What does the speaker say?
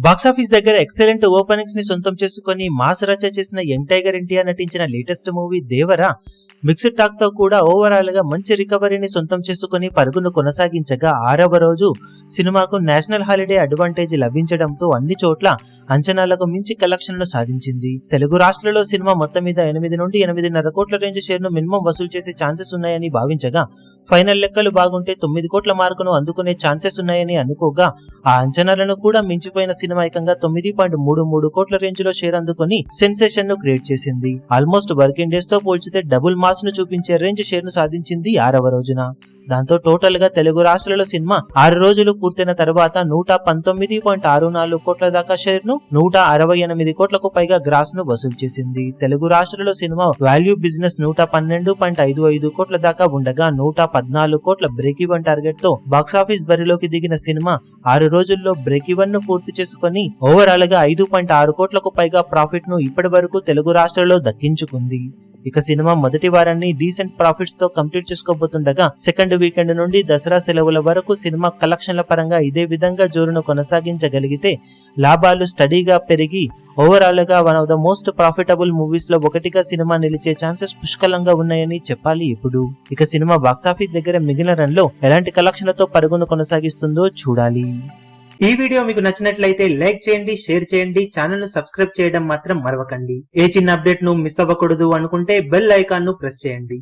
Box office దగ్గర excellent openings ని సొంతం చేసుకుని మాస్ రచ చేసిన యంగ్ టైగర్ ఎన్టీఆర్ నటించిన latest movie Devara mixed talk తో కూడా ఓవరాల్ గా మంచి రికవరీని సొంతం చేసుకుని పరుగును కొనసాగించగా 6వ రోజు సినిమాకు నేషనల్ హాలిడే అడ్వాంటేజ్ లభించడంతో అన్ని చోట్ల అంచనాలకు మించి కలెక్షన్లు సాధించింది. తెలుగు రాష్ట్రాల్లో సినిమా మొత్తం మీద 8 నుండి 8.5 కోట్ల రేంజ్ షేర్ ను మినిమం వసూలు చేసే ఛాన్సెస్ ఉన్నాయని భావించగా ఫైనల్ లెక్కలు బాగుంటే 9 కోట్ల మార్కును అందుకునే ఛాన్సెస్ ఉన్నాయని అనుకోగా ఆ అంచనాలను కూడా మించిపోయిన సినిమా ఏకంగా 9.33 కోట్ల రేంజ్ లో షేర్ అందుకుని సెన్సేషన్ ను క్రియేట్ చేసింది. ఆల్మోస్ట్ వర్కింగ్ డేస్ తో పోల్చితే డబుల్ మాస్ ను చూపించే రేంజ్ షేర్ ను సాధించింది 6వ రోజున. దాంతో టోటల్ గా తెలుగు రాష్ట్రాల సినిమా 6 రోజులు పూర్తయిన తర్వాత 119.64 కోట్ల దాకా షేర్ ను 168 కోట్లకు పైగా గ్రాస్ ను వసూలు చేసింది. తెలుగు రాష్ట్రాల సినిమా వాల్యూ బిజినెస్ 112.55 కోట్ల దాకా ఉండగా 114 కోట్ల బ్రేక్ ఈవెన్ టార్గెట్ తో బాక్సాఫీస్ బరిలోకి దిగిన సినిమా 6 రోజుల్లో బ్రేక్ ఈవెన్ ను పూర్తి చేసుకుని ఓవరాల్ గా 5.6 కోట్లకు పైగా ప్రాఫిట్ ను ఇప్పటి వరకు తెలుగు రాష్ట్రాల్లో దక్కించుకుంది. ఇక సినిమా మొదటి వారాన్ని డీసెంట్ ప్రాఫిట్స్ తో కంప్లీట్ చేసుకోబోతుండగా సెకండ్ వీకెండ్ నుండి దసరా సెలవుల వరకు సినిమా కలెక్షన్ల పరంగా ఇదే విధంగా జోరును కొనసాగించగలిగితే లాభాలు స్టడీగా పెరిగి ఓవరాల్ గా one of the most profitable movies లో ఒకటిగా సినిమా నిలిచే ఛాన్సెస్ పుష్కలంగా ఉన్నాయని చెప్పాలి. ఇప్పుడు ఇక సినిమా బాక్సాఫీస్ దగ్గర మిగిలిన రన్ లో ఎలాంటి కలెక్షన్లతో పరుగును కొనసాగిస్తుందో చూడాలి. ఈ వీడియో మీకు నచ్చినట్లయితే లైక్ చేయండి, షేర్ చేయండి, ఛానల్ ను సబ్స్క్రైబ్ చేయడం మాత్రం మరవకండి. ఏ చిన్న అప్డేట్ ను మిస్ అవ్వకూడదు అనుకుంటే బెల్ ఐకాన్ ను ప్రెస్ చేయండి.